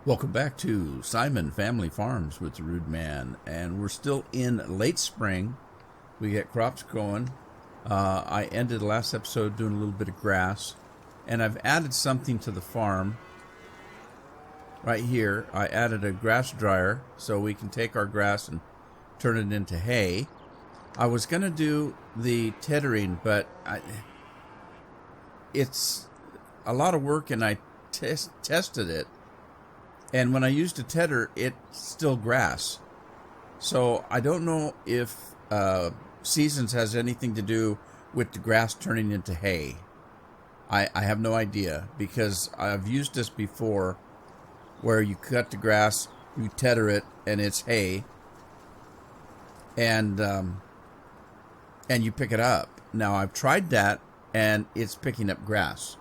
Welcome back to Simon Family Farms with the Rude Man, and we're still in late spring. We get crops growing. I ended the last episode doing a little bit of grass, and I've added something to the farm. Right here, I added a grass dryer so we can take our grass and turn it into hay. I was going to do the tethering, but it's a lot of work, and I tested it. And when I used a tether, it's still grass. So I don't know if seasons has anything to do with the grass turning into hay. I have no idea, because I've used this before where you cut the grass, you tether it, and it's hay. And you pick it up. Now I've tried that, and it's picking up grass.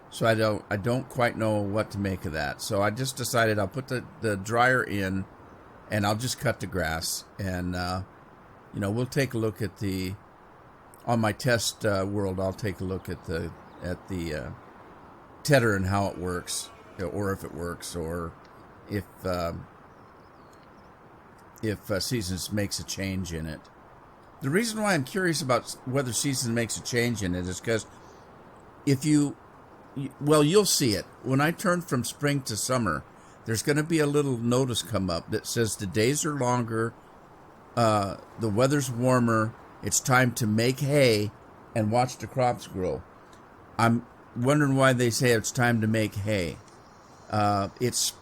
So I don't quite know what to make of that. So I just decided I'll put the dryer in, and I'll just cut the grass. And we'll take a look at on my test world. I'll take a look at the tether and how it works, or if it works, or if Seasons makes a change in it. The reason why I'm curious about whether Seasons makes a change in it is because you'll see it. When I turn from spring to summer, there's going to be a little notice come up that says the days are longer, the weather's warmer, it's time to make hay and watch the crops grow. I'm wondering why they say it's time to make hay. It's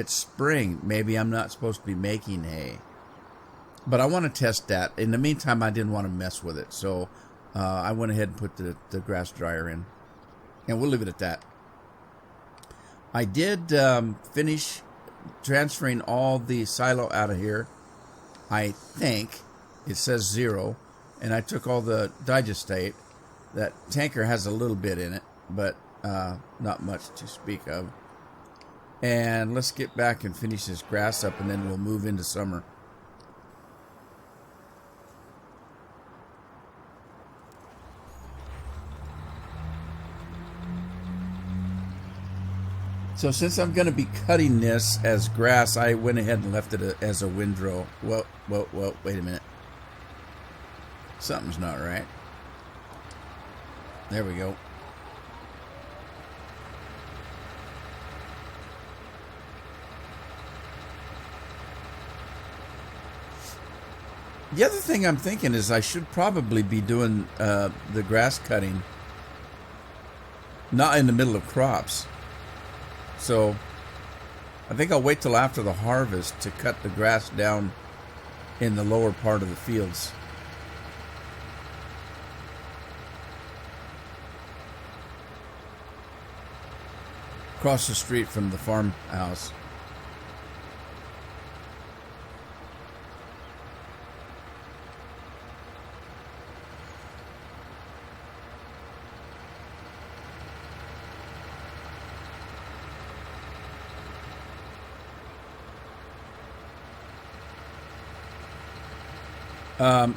spring. Maybe I'm not supposed to be making hay. But I want to test that. In the meantime, I didn't want to mess with it, so I went ahead and put the grass dryer in. And we'll leave it at that. I did finish transferring all the silo out of here. I think it says 0. And I took all the digestate. That tanker has a little bit in it, but not much to speak of. And let's get back and finish this grass up, and then we'll move into summer. So since I'm going to be cutting this as grass, I went ahead and left it as a windrow. Whoa, wait a minute. Something's not right. There we go. The other thing I'm thinking is I should probably be doing the grass cutting not in the middle of crops. So I think I'll wait till after the harvest to cut the grass down in the lower part of the fields. Across the street from the farmhouse.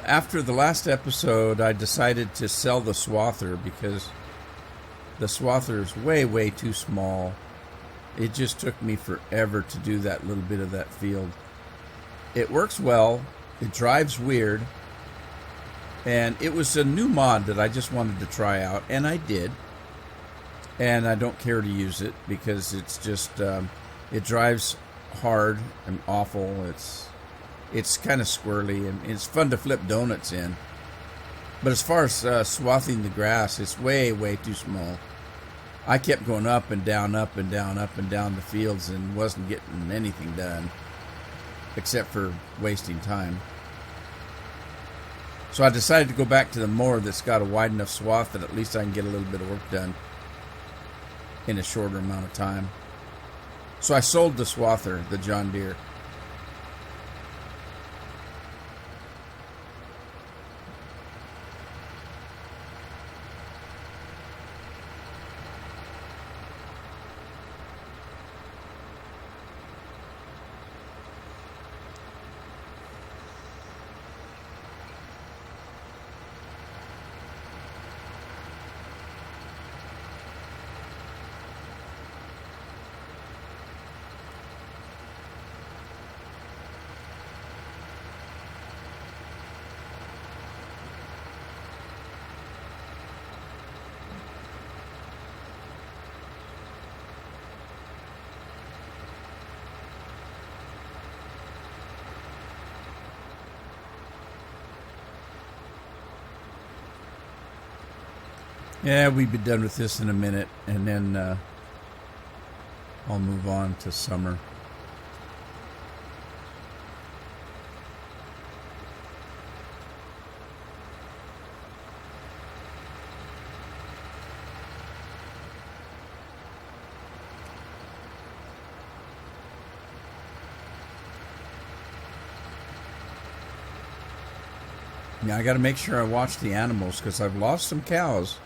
After the last episode, I decided to sell the swather because the swather is way too small. It just took me forever to do that little bit of that field. It works well. It drives weird. And it was a new mod that I just wanted to try out, and I did. And I don't care to use it because it's just, it drives hard and awful. It's kind of squirrely, and it's fun to flip donuts in. But as far as swathing the grass, it's way too small. I kept going up and down the fields and wasn't getting anything done except for wasting time. So I decided to go back to the mower that's got a wide enough swath that at least I can get a little bit of work done in a shorter amount of time. So I sold the swather, the John Deere. Yeah, we'll be done with this in a minute, and then I'll move on to summer. Yeah, I got to make sure I watch the animals because I've lost some cows.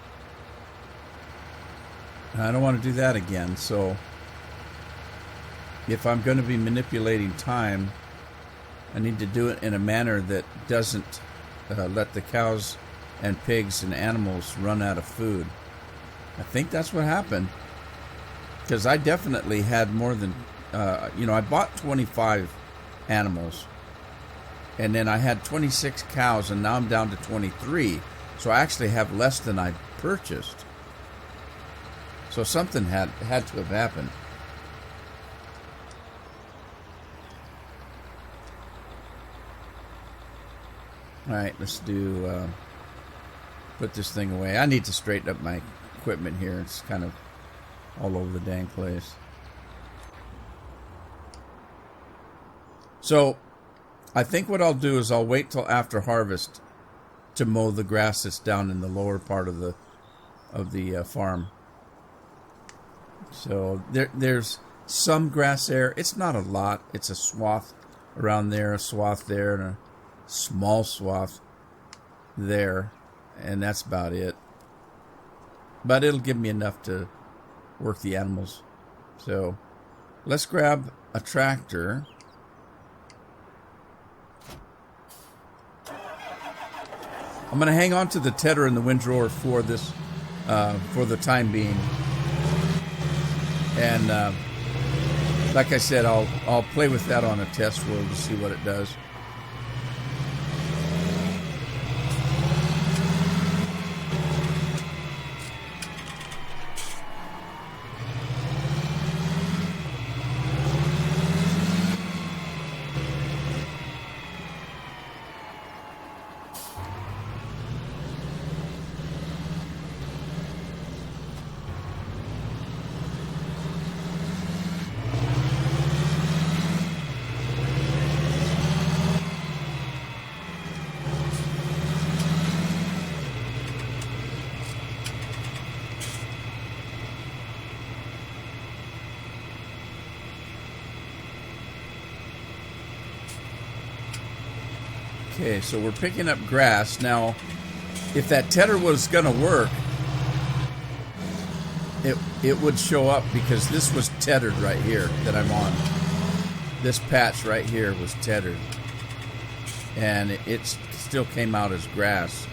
And I don't want to do that again. So if I'm going to be manipulating time, I need to do it in a manner that doesn't let the cows and pigs and animals run out of food. I think that's what happened. Because I definitely had more than, I bought 25 animals. And then I had 26 cows, and now I'm down to 23. So I actually have less than I purchased. So something had to have happened. All right, let's do, put this thing away. I need to straighten up my equipment here. It's kind of all over the dang place. So I think what I'll do is I'll wait till after harvest to mow the grass that's down in the lower part of the farm. So there's some grass there. It's not a lot. It's a swath around there, a swath there, and a small swath there, and that's about it. But it'll give me enough to work the animals. So let's grab a tractor. I'm going to hang on to the tedder and the windrower for this, for the time being. And like I said, I'll play with that on a test road to see what it does. Okay, so we're picking up grass. Now, if that tedder was going to work, it would show up because this was tethered right here that I'm on. This patch right here was tethered. And it still came out as grass.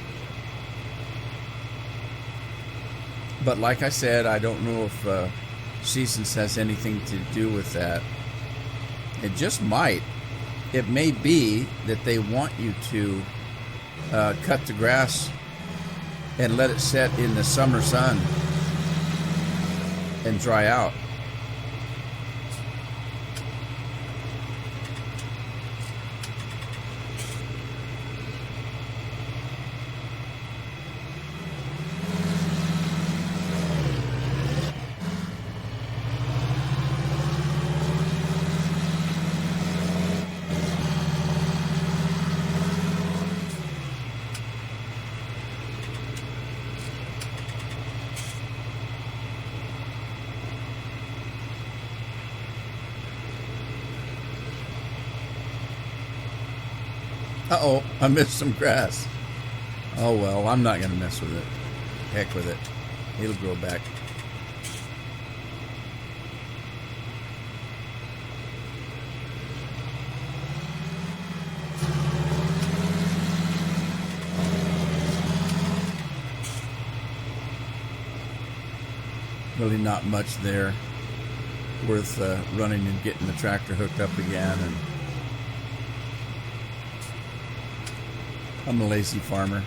But like I said, I don't know if seasons has anything to do with that. It just might. It may be that they want you to cut the grass and let it set in the summer sun and dry out. Uh-oh, I missed some grass. Oh well, I'm not going to mess with it. Heck with it. It'll grow back. Really not much there worth running and getting the tractor hooked up again. And I'm a lazy farmer.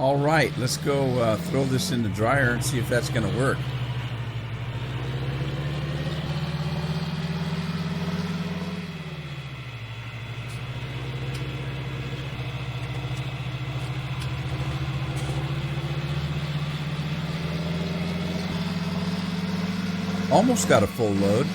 All right, let's go throw this in the dryer and see if that's going to work. Almost got a full load.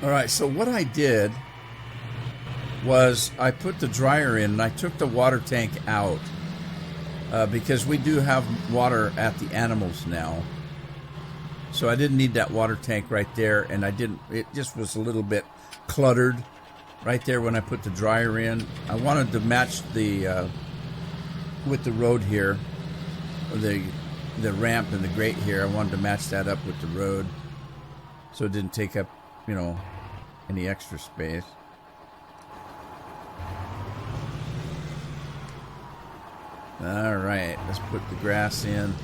All right, so what I did was I put the dryer in and I took the water tank out because we do have water at the animals now. So I didn't need that water tank right there, and it just was a little bit cluttered right there when I put the dryer in. I wanted to match the with the road here, or the ramp and the grate here. I wanted to match that up with the road so it didn't take up, any extra space. All right, let's put the grass in.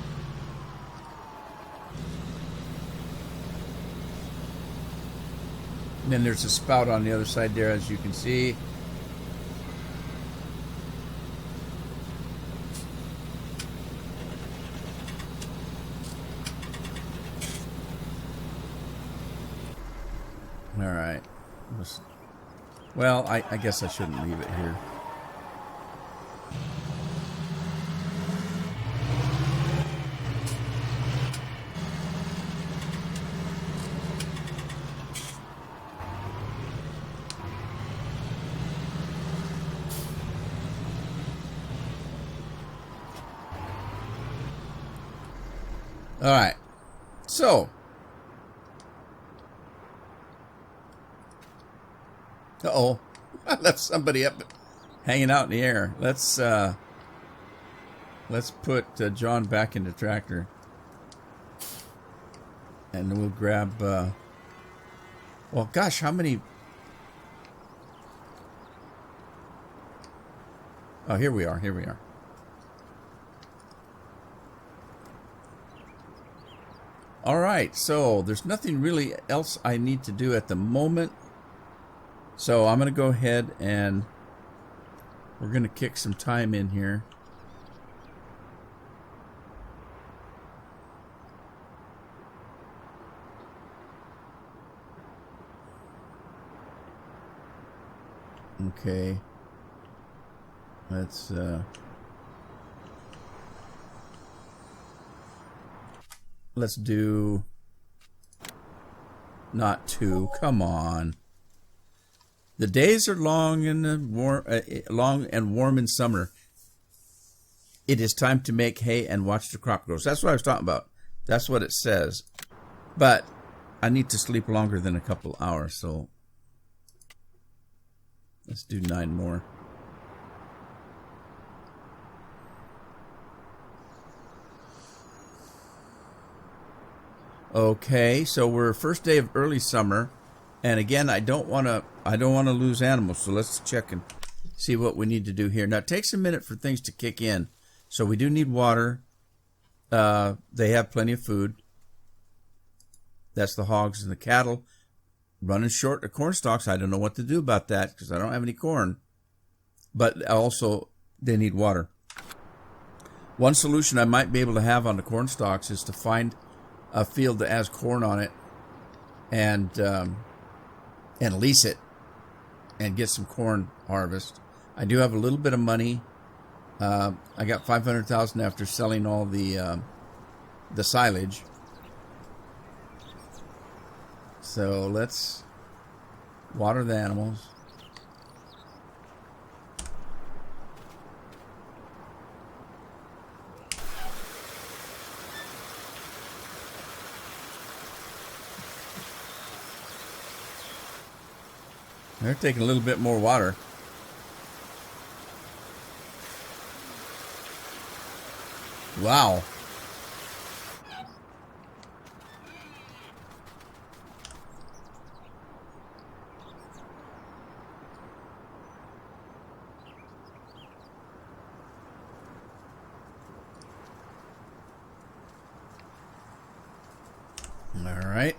And then there's a spout on the other side there, as you can see. All right. Well, I guess I shouldn't leave it here. All right. So, uh-oh, I left somebody up hanging out in the air. Let's put John back in the tractor, and then we'll grab. Well, gosh, how many? Oh, here we are. Here we are. All right, so there's nothing really else I need to do at the moment. So I'm going to go ahead and we're going to kick some time in here. Okay. Let's do not 2. Come on. The days are long and warm in summer. It is time to make hay and watch the crop grow. So that's what I was talking about. That's what it says. But I need to sleep longer than a couple hours, so let's do 9 more. Okay, so we're first day of early summer, and again, I don't want to lose animals. So let's check and see what we need to do here. Now, it takes a minute for things to kick in, so we do need water. They have plenty of food. That's the hogs and the cattle. Running short of corn stalks. I don't know what to do about that because I don't have any corn. But also, they need water. One solution I might be able to have on the corn stalks is to find a field that has corn on it and lease it and get some corn harvest. I do have a little bit of money. I got $500,000 after selling all the silage. So let's water the animals. They're taking a little bit more water. Wow. All right.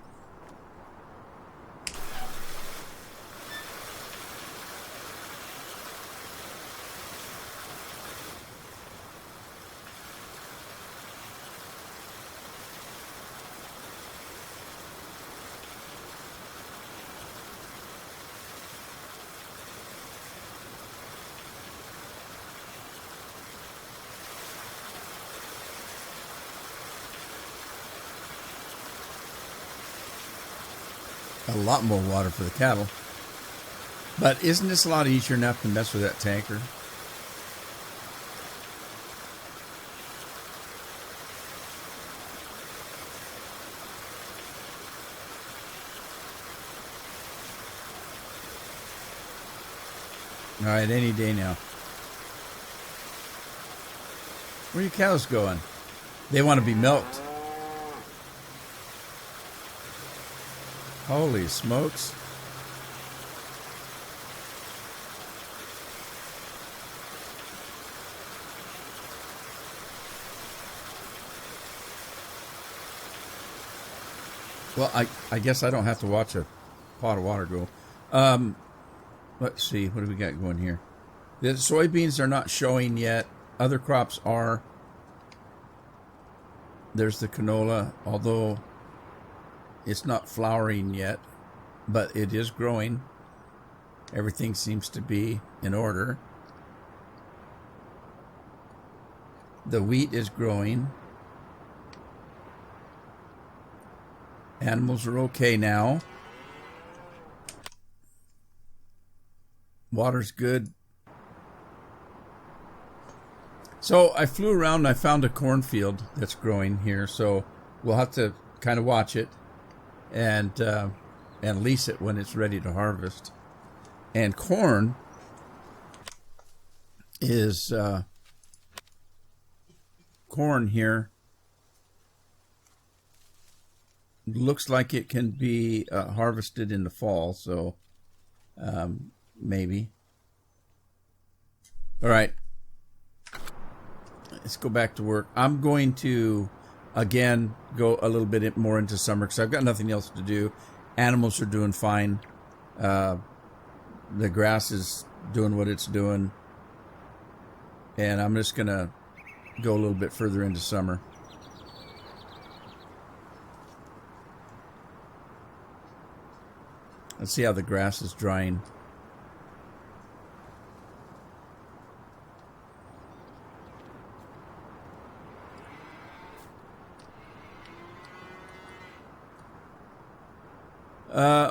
A lot more water for the cattle. But isn't this a lot easier enough to mess with that tanker? All right, any day now. Where are your cows going? They want to be milked. Holy smokes. Well, I guess I don't have to watch a pot of water go. Let's see. What do we got going here? The soybeans are not showing yet. Other crops are. There's the canola, although it's not flowering yet, but it is growing. Everything seems to be in order. The wheat is growing. Animals are okay now. Water's good. So I flew around and I found a cornfield that's growing here, so we'll have to kind of watch it and lease it when it's ready to harvest. And corn is corn here looks like it can be harvested in the fall, so maybe. All right, let's go back to work. I'm going to again go a little bit more into summer because I've got nothing else to do. Animals are doing fine. The grass is doing what it's doing, and I'm just gonna go a little bit further into summer. Let's see how the grass is drying.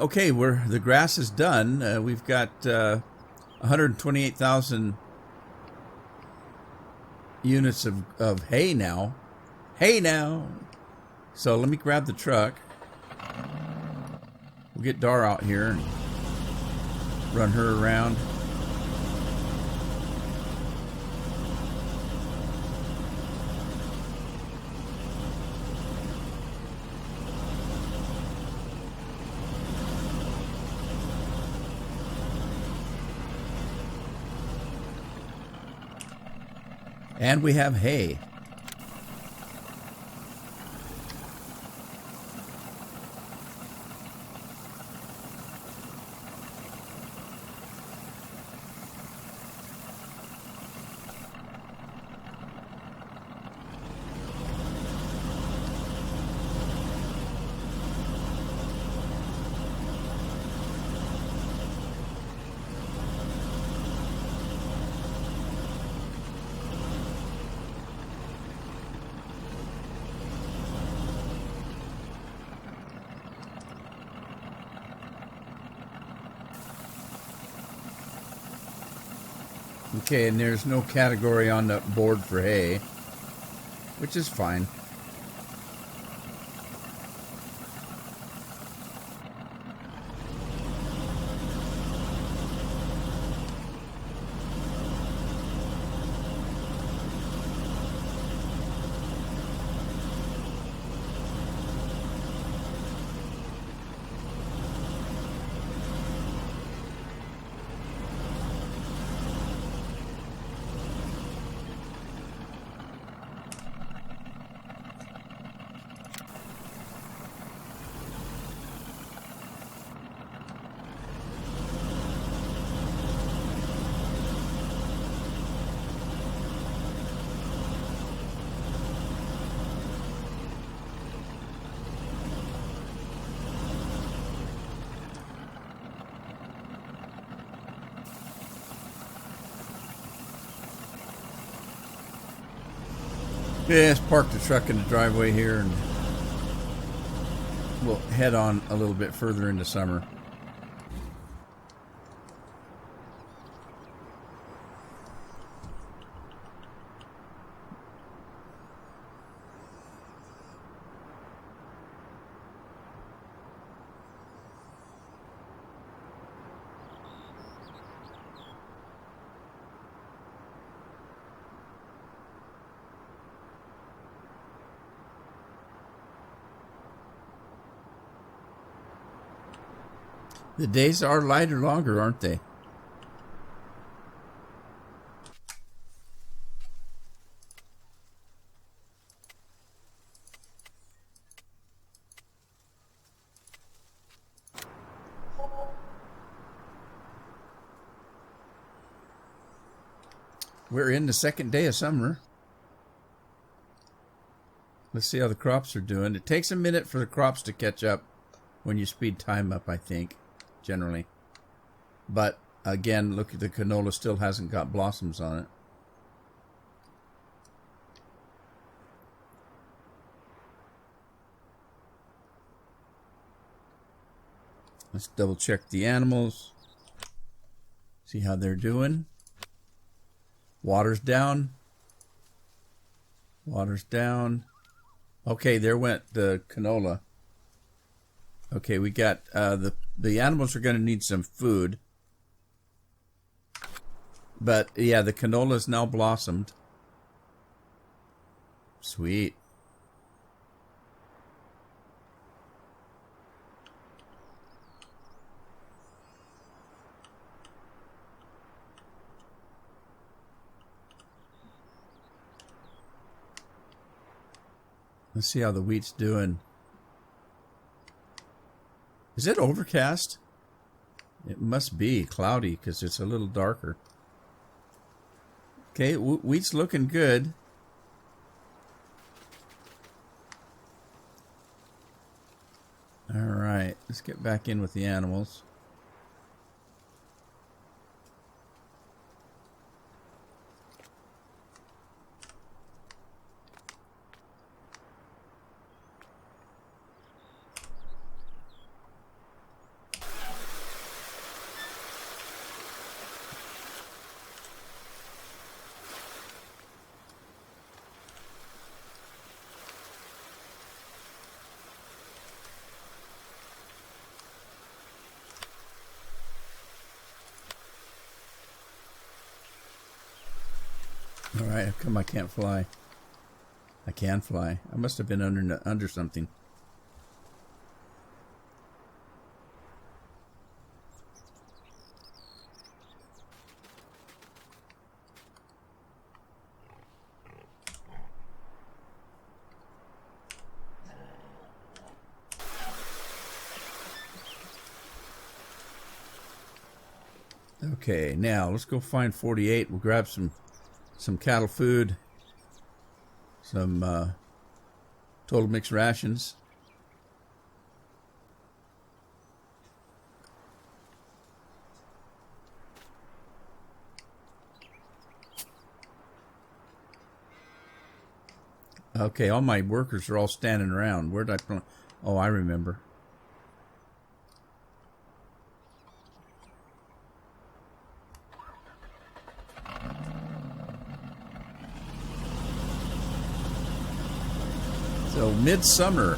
Okay, the grass is done. We've got 128,000 units of hay now. Hay now! So let me grab the truck. We'll get Dar out here and run her around. And we have hay. Okay, and there's no category on the board for hay, which is fine. Yeah, let's park the truck in the driveway here and we'll head on a little bit further into summer. The days are lighter longer, aren't they? We're in the second day of summer. Let's see how the crops are doing. It takes a minute for the crops to catch up when you speed time up, I think, generally. But again, look, the canola still hasn't got blossoms on it. Let's double check the animals. See how they're doing. Water's down. Water's down. Okay, there went the canola. Okay, we got the animals are going to need some food. But yeah, the canola's now blossomed. Sweet. Let's see how the wheat's doing. Is it overcast? It must be cloudy because it's a little darker. Okay, wheat's looking good. All right, let's get back in with the animals. All right, how come I can't fly? I can fly. I must have been under something. Okay, now let's go find 48. We'll grab some cattle food, some total mixed rations. Okay, all my workers are all standing around. Where did I put? Oh, I remember. So, midsummer.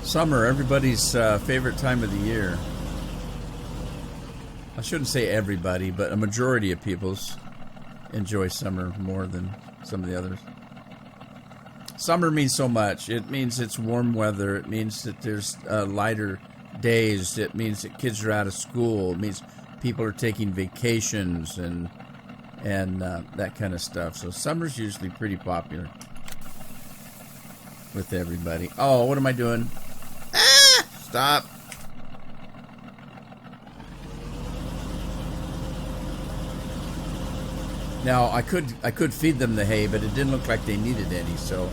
Summer, everybody's favorite time of the year. I shouldn't say everybody, but a majority of people's enjoy summer more than some of the others. Summer means so much. It means it's warm weather. It means that there's lighter days. It means that kids are out of school. It means people are taking vacations and that kind of stuff. So summer's usually pretty popular with everybody. Oh, what am I doing? Ah! Stop. Now I could feed them the hay, but it didn't look like they needed any, so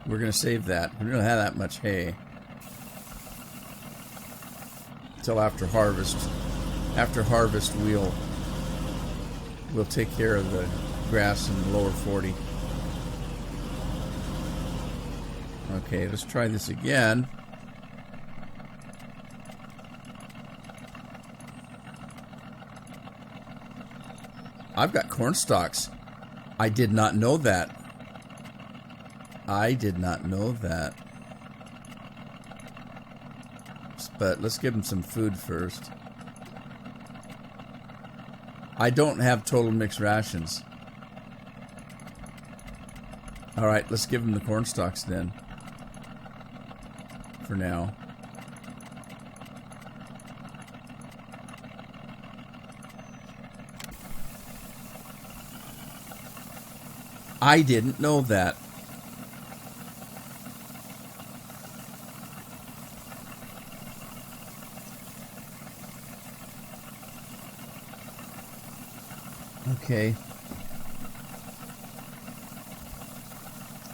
we're gonna save that. We don't have that much hay until after harvest. After harvest, we'll We'll take care of the grass in the lower 40. Okay, let's try this again. I've got corn stalks. I did not know that. I did not know that. But let's give them some food first. I don't have total mixed rations. Alright, let's give them the corn stalks then. For now. I didn't know that. Okay.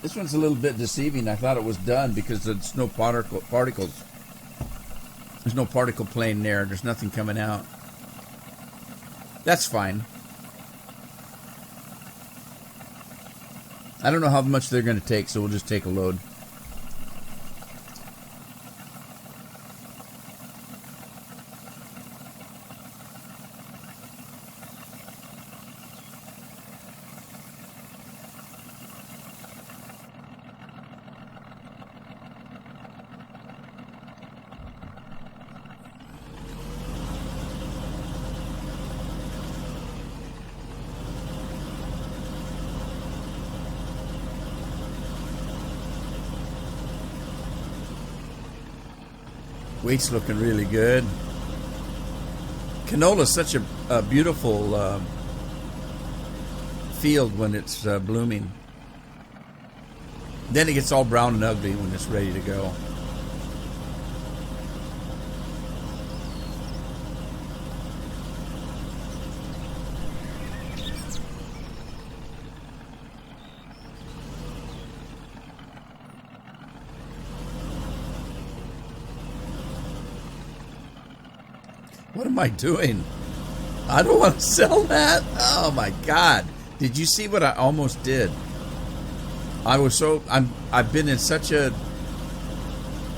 This one's a little bit deceiving. I thought it was done because there's no particles. There's no particle plane there. There's nothing coming out. That's fine. I don't know how much they're going to take, so we'll just take a load. Wheat's looking really good. Canola's such a beautiful field when it's blooming. Then it gets all brown and ugly when it's ready to go. What am I doing? I don't want to sell that. Oh my God. Did you see what I almost did? I've been in such a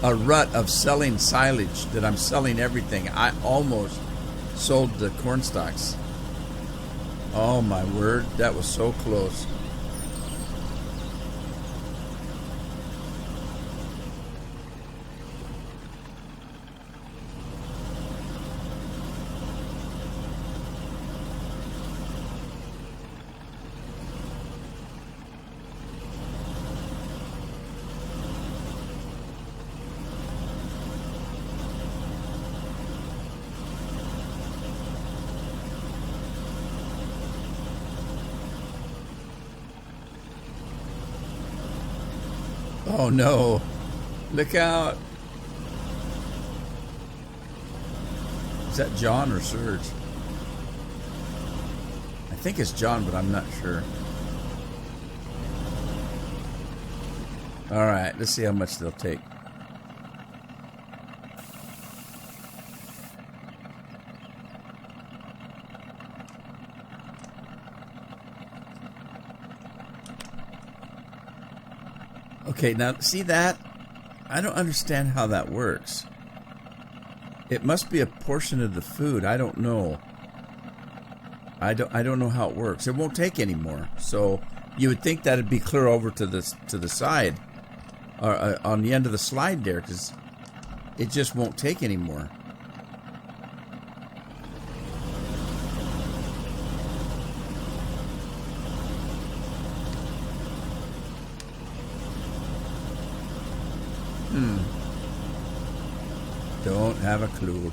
rut of selling silage that I'm selling everything. I almost sold the corn stalks. Oh my word. That was so close. Oh no. Look out. Is that John or Serge? I think it's John, but I'm not sure. Alright, let's see how much they'll take. Okay, now see that? I don't understand how that works. It must be a portion of the food. I don't know. I don't know how it works. It won't take any more. So you would think that'd be clear over to the side, or on the end of the slide there, because it just won't take any more. Don't have a clue.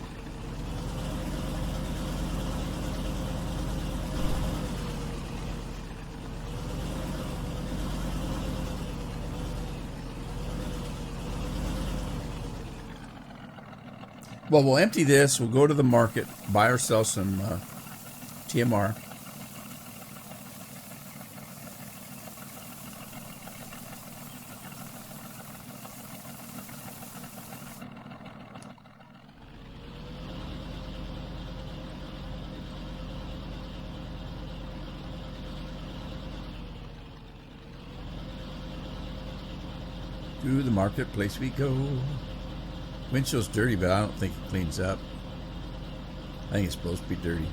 Well, we'll empty this. We'll go to the market, buy ourselves some TMR. To the marketplace we go. Windshield's dirty, but I don't think it cleans up. I think it's supposed to be dirty.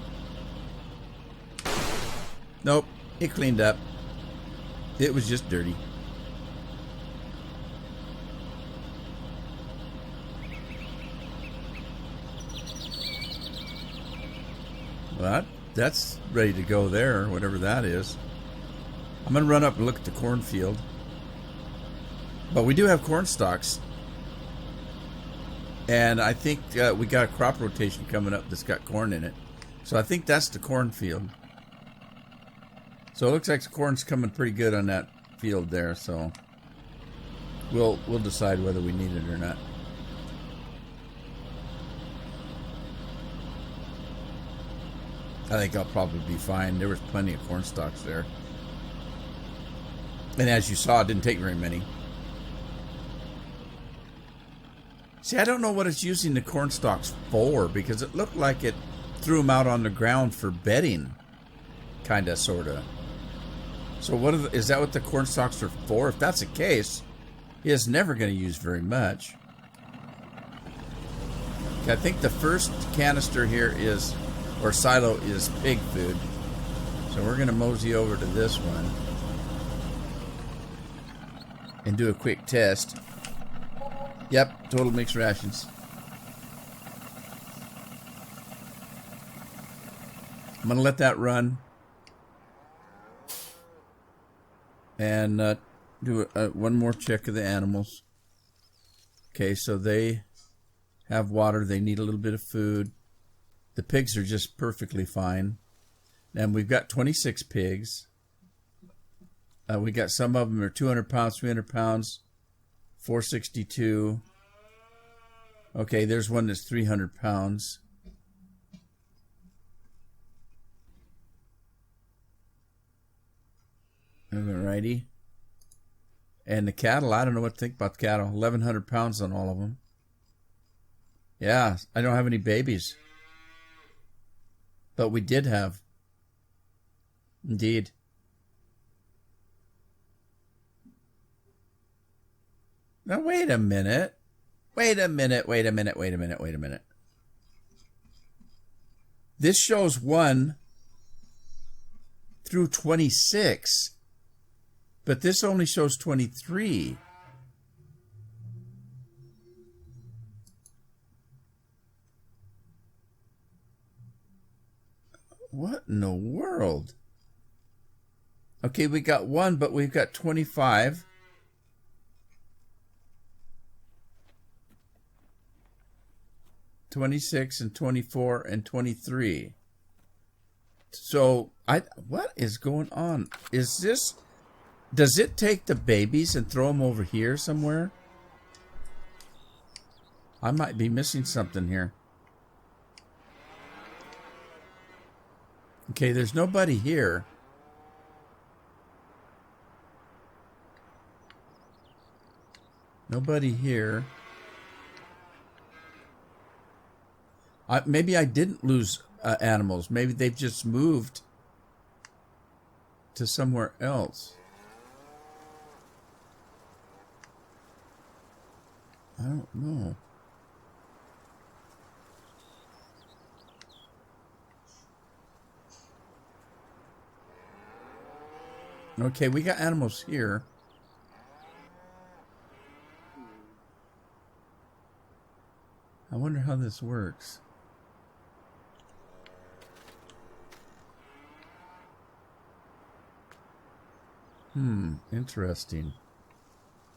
Nope, it cleaned up. It was just dirty. Well, that's ready to go there, whatever that is. I'm going to run up and look at the cornfield. But we do have corn stalks. And I think we got a crop rotation coming up that's got corn in it. So I think that's the cornfield. So it looks like the corn's coming pretty good on that field there. So we'll decide whether we need it or not. I think I'll probably be fine. There was plenty of corn stalks there. And as you saw, it didn't take very many. See, I don't know what it's using the corn stalks for, because it looked like it threw them out on the ground for bedding. Kinda, sorta. So what is that what the corn stalks are for? If that's the case, it's never going to use very much. I think the first canister here is, or silo, is pig food. So we're going to mosey over to this one and do a quick test. Yep, total mixed rations. I'm going to let that run and do one more check of the animals. Okay, so they have water. They need a little bit of food. The pigs are just perfectly fine. And we've got 26 pigs. We got some of them are 200 pounds, 300 pounds, 462. Okay, there's one that's 300 pounds. Alrighty. And the cattle, I don't know what to think about the cattle. 1,100 pounds on all of them. Yeah, I don't have any babies. But we did have. Indeed. Now, wait a minute. Wait a minute. This shows 1 through 26. But this only shows 23. What in the world? Okay, we got 1, but we've got 25. $26 and $24 and $23. So what is going on? Is this? Does it take the babies and throw them over here somewhere? I might be missing something here. Okay, there's nobody here. Nobody here. Maybe I didn't lose animals. Maybe they've just moved to somewhere else. I don't know. Okay, we got animals here. I wonder how this works. Interesting.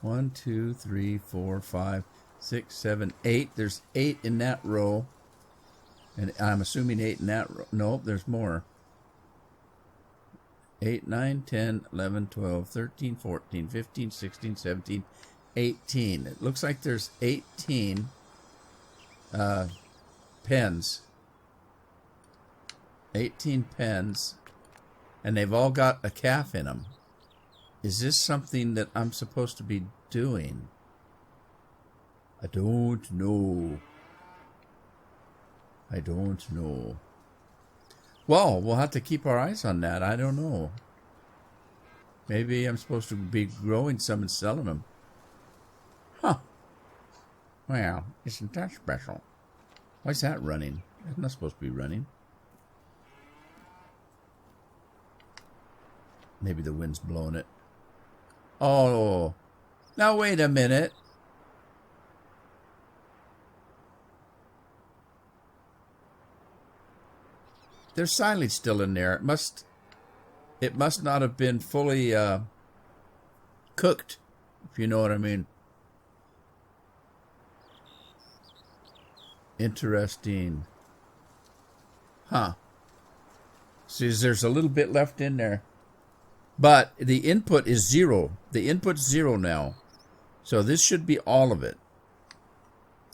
1, 2, 3, 4, 5, 6, 7, 8. There's 8 in that row. And I'm assuming 8 in that row. Nope, there's more. 8, 9, 10, 11, 12, 13, 14, 15, 16, 17, 18. It looks like there's 18 pens. 18 pens. And they've all got a calf in them. Is this something that I'm supposed to be doing? I don't know. I don't know. Well, we'll have to keep our eyes on that. I don't know. Maybe I'm supposed to be growing some and selling them. Well, isn't that special? Why is that running? It's not supposed to be running. Maybe the wind's blowing it. Oh, now wait a minute. There's silage still in there. It must not have been fully cooked, if you know what I mean. Interesting. Huh. See, there's a little bit left in there. But the input is 0. The input's 0 now. So this should be all of it.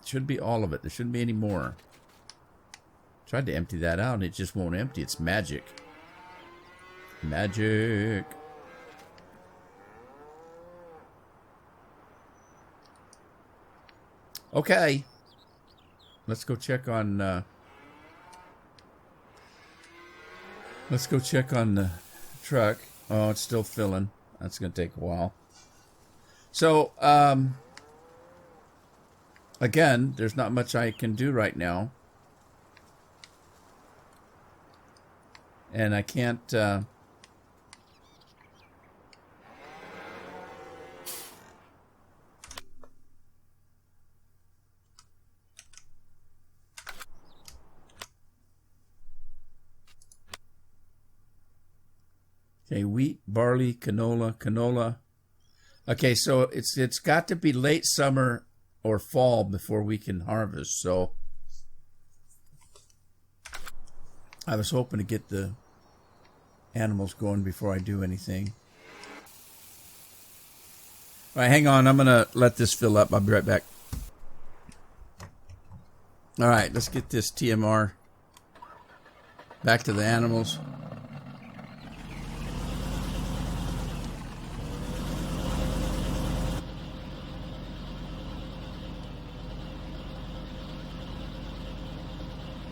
It should be all of it. There shouldn't be any more. Tried to empty that out and it just won't empty. It's magic. Magic. Okay. Let's go check on the truck. Oh, it's still filling. That's going to take a while. So, again, there's not much I can do right now. And I can't... Okay, wheat, barley, canola. Okay, so it's got to be late summer or fall before we can harvest. So I was hoping to get the animals going before I do anything. All right, hang on. I'm going to let this fill up. I'll be right back. All right, let's get this TMR back to the animals.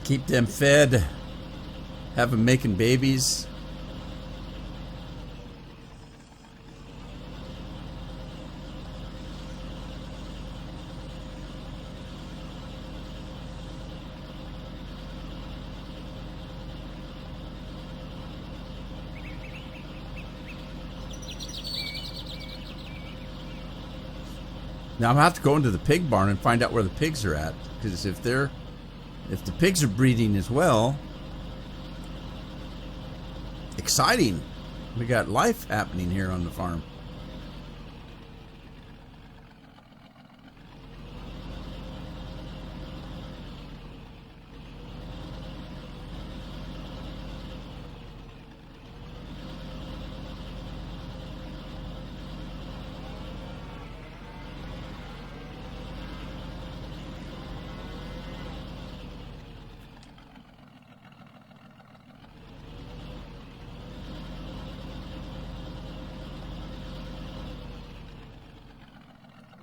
Keep them fed. Have them making babies. Now I'm going to have to go into the pig barn and find out where the pigs are at, because if the pigs are breeding as well, exciting. We got life happening here on the farm.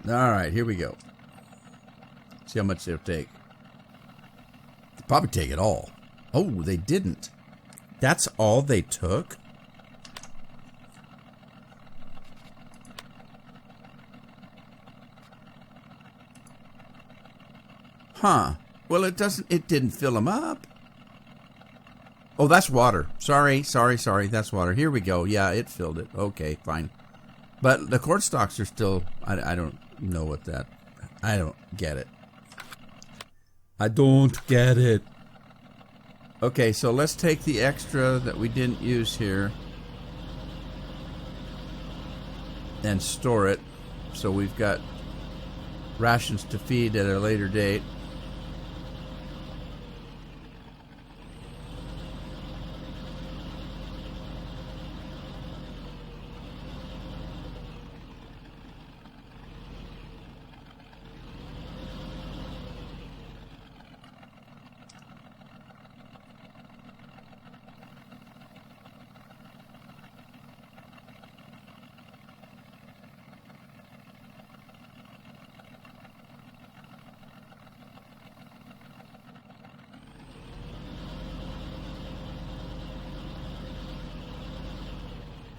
All right, here we go. See how much they'll take. They'll probably take it all. Oh, they didn't. That's all they took? Huh. Well, it didn't fill them up. Oh, that's water. Sorry. That's water. Here we go. Yeah, it filled it. Okay, fine. But the corn stalks are still, I don't know what that, I don't get it. I don't get it. Okay, so let's take the extra that we didn't use here and store it. So we've got rations to feed at a later date.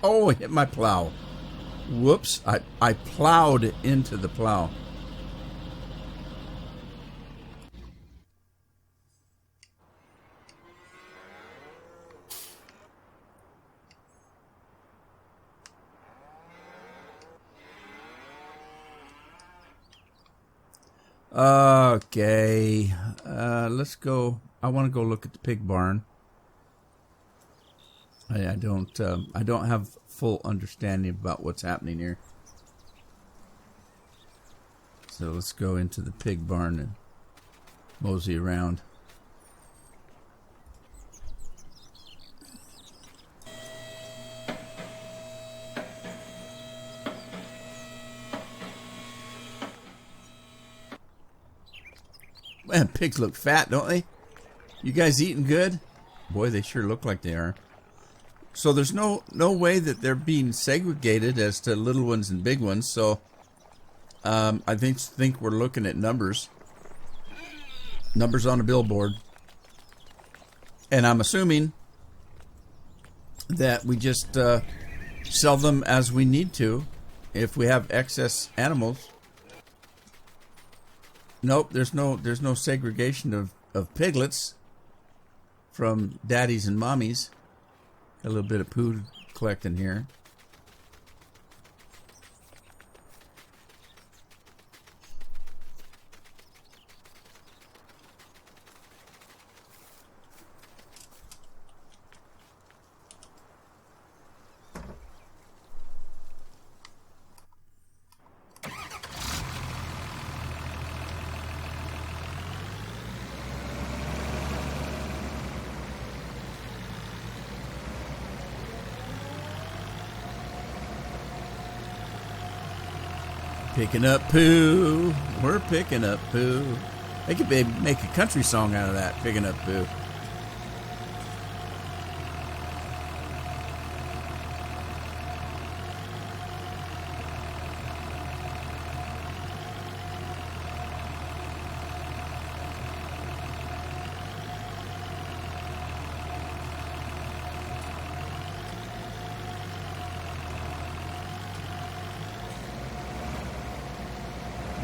Oh, it hit my plow. Whoops, I plowed into the plow. Okay. Let's go. I want to go look at the pig barn. I don't have full understanding about what's happening here. So let's go into the pig barn and mosey around. Man, pigs look fat, don't they? You guys eating good? Boy, they sure look like they are. So there's no way that they're being segregated as to little ones and big ones. So I think we're looking at numbers on a billboard, and I'm assuming that we just sell them as we need to if we have excess animals. Nope, there's no segregation of piglets from daddies and mommies. A little bit of poo collecting here. Picking up poo. We're picking up poo. They could make a country song out of that, picking up poo.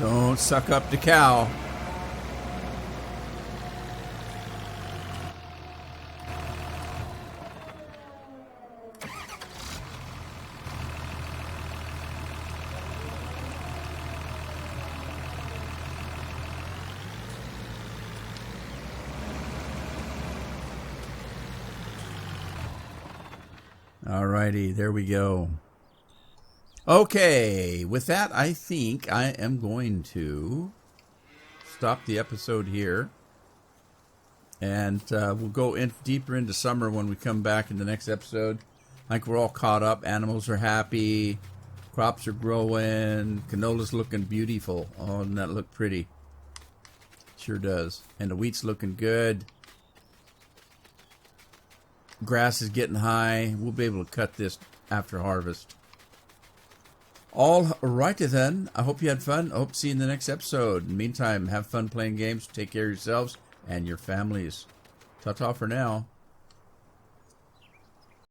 Don't suck up the cow. Alrighty, there we go. Okay, with that, I think I am going to stop the episode here. And we'll go deeper into summer when we come back in the next episode. I think we're all caught up. Animals are happy. Crops are growing. Canola's looking beautiful. Oh, doesn't that look pretty? Sure does. And the wheat's looking good. Grass is getting high. We'll be able to cut this after harvest. All righty then. I hope you had fun. I hope to see you in the next episode. In the meantime, have fun playing games. Take care of yourselves and your families. Ta-ta for now.